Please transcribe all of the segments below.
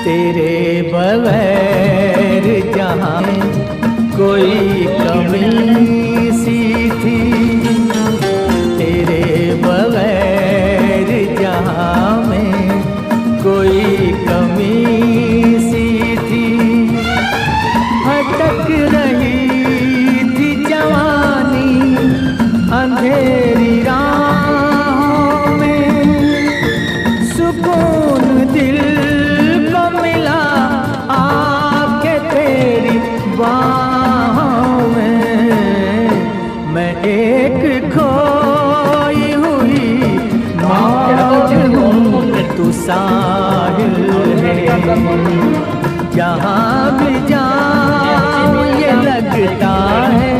तेरे बगैर जहाँ कोई कमी सी थी, तेरे बगैर जहाँ में कोई कमी सी थी। भटक रही थी जवानी अंधेरी राहों में, सुकून दिल को मिला आके तेरी बाहों में। मैं एक खोई हुई मौज हूँ, तू साहिल है। जहाँ भी जाऊँ ये लगता है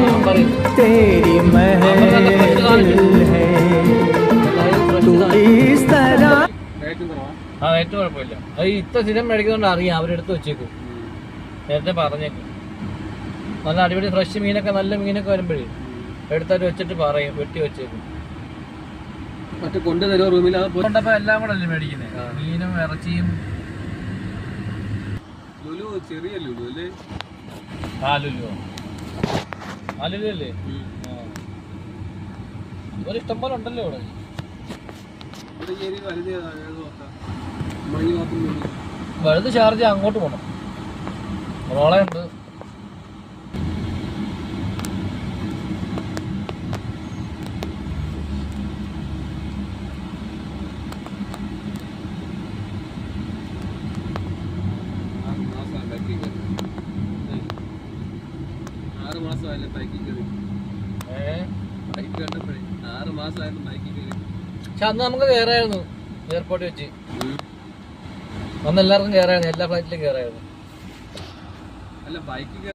तेरी महल है। तू इस तरह ആ റേറ്റ് കുഴപ്പമില്ല. അത് ഇത്ര സ്ഥിരം മേടിക്കുന്നതുകൊണ്ട് അറിയാം, അവരെടുത്ത് വെച്ചേക്കും, നേരത്തെ പറഞ്ഞേക്കും. നല്ല അടിപൊളി ഫ്രഷ് മീനൊക്കെ, നല്ല മീനൊക്കെ വരുമ്പോഴേ എടുത്തിട്ട് വെച്ചിട്ട് പറയും, വെട്ടി വെച്ചേക്കും. മറ്റേ കൊണ്ടുതരുമോ റൂമിൽ? കൊണ്ടപ്പോ എല്ലാം കൂടെ അല്ലേ മേടിക്കുന്നത്, മീനും ഇറച്ചിയും. ലുലു ചെറിയ ലുലു അല്ലേ? ആ ലുലു അല്ലേ? ഒരു ഇഷ്ടം പോലെ ഉണ്ടല്ലോ ഇവിടെ. വലുത് ഷാർജ അങ്ങോട്ട് പോകണം, റോളയുണ്ട്. പക്ഷെ അന്ന് നമുക്ക് കയറായിരുന്നു എയർപോർട്ടിൽ വെച്ച്. അന്ന് എല്ലാവർക്കും കയറായിരുന്നു, എല്ലാ ഫ്ലൈറ്റിലും കയറായിരുന്നു. അല്ല ബൈക്കിൽ